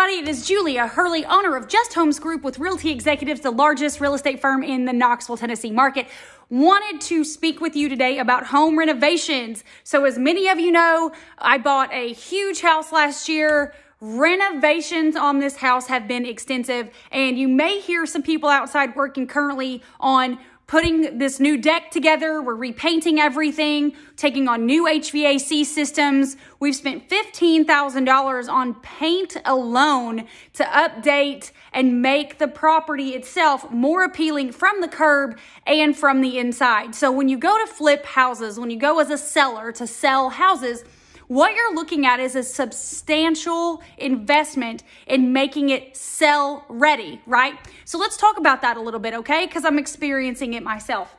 everybody. It is Julia Hurley, owner of Just Homes Group with Realty Executives, the largest real estate firm in the Knoxville, Tennessee market. Wanted to speak with you today about home renovations. So as many of you know, I bought a huge house last year. Renovations on this house have been extensive, and you may hear some people outside working currently on putting this new deck together. We're repainting everything, taking on new HVAC systems. We've spent $15,000 on paint alone to update and make the property itself more appealing from the curb and from the inside. So when you go to flip houses, when you go as a seller to sell houses, what you're looking at is a substantial investment in making it sell ready, right? So let's talk about that a little bit, okay? Because I'm experiencing it myself.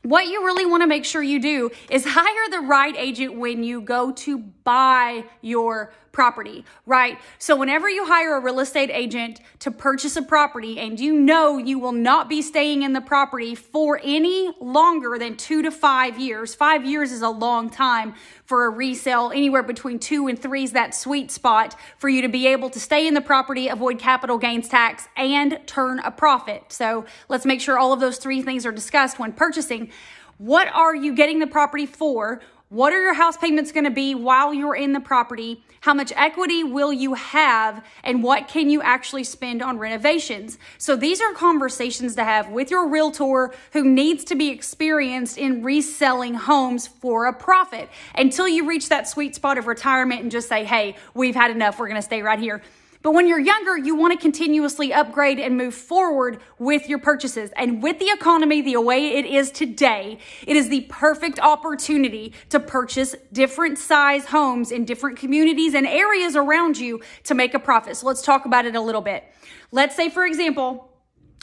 What you really want to make sure you do is hire the right agent when you go to buy your property, right? So whenever you hire a real estate agent to purchase a property and you know you will not be staying in the property for any longer than 2 to 5 years. 5 years is a long time for a resale. Anywhere between 2 and 3 is that sweet spot for you to be able to stay in the property, avoid capital gains tax, and turn a profit. So let's make sure all of those 3 things are discussed when purchasing. What are you getting the property for? What are your house payments going to be while you're in the property? How much equity will you have? And what can you actually spend on renovations? So these are conversations to have with your realtor who needs to be experienced in reselling homes for a profit until you reach that sweet spot of retirement and just say, hey, we've had enough. We're going to stay right here. But when you're younger, you want to continuously upgrade and move forward with your purchases. And with the economy the way it is today, it is the perfect opportunity to purchase different size homes in different communities and areas around you to make a profit. So let's talk about it a little bit. Let's say, for example,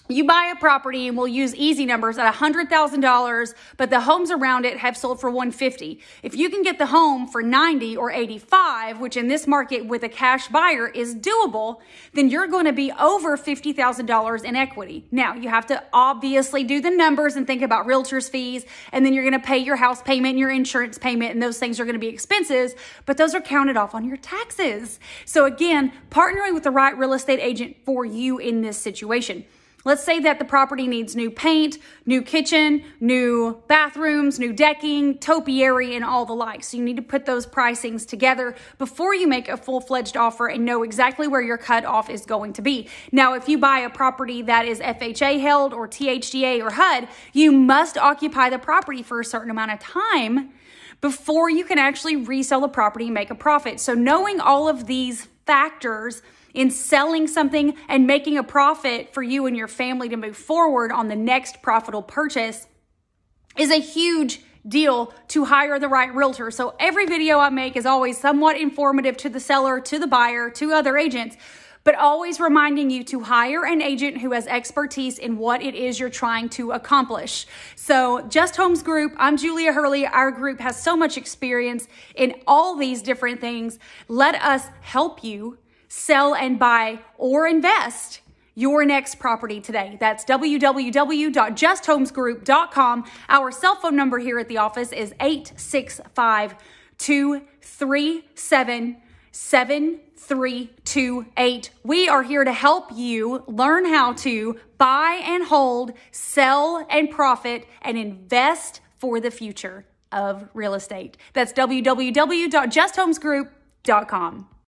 you buy a property, and we'll use easy numbers, at $100,000, but the homes around it have sold for $150,000. If you can get the home for $90,000 or $85,000, which in this market with a cash buyer is doable, then you're going to be over $50,000 in equity. Now, you have to obviously do the numbers and think about realtor's fees, and then you're going to pay your house payment and your insurance payment, and those things are going to be expenses, but those are counted off on your taxes. So again, partnering with the right real estate agent for you in this situation. Let's say that the property needs new paint, new kitchen, new bathrooms, new decking, topiary, and all the like. So you need to put those pricings together before you make a full-fledged offer and know exactly where your cutoff is going to be. Now, if you buy a property that is FHA held or THDA or HUD, you must occupy the property for a certain amount of time before you can actually resell the property and make a profit. So knowing all of these factors in selling something and making a profit for you and your family to move forward on the next profitable purchase is a huge deal to hire the right realtor. So every video I make is always somewhat informative to the seller, to the buyer, to other agents, but always reminding you to hire an agent who has expertise in what it is you're trying to accomplish. So Just Homes Group, I'm Julia Hurley. Our group has so much experience in all these different things. Let us help you sell and buy or invest your next property today. That's www.justhomesgroup.com. Our cell phone number here at the office is 865-237-7328. We are here to help you learn how to buy and hold, sell and profit, and invest for the future of real estate. That's www.justhomesgroup.com.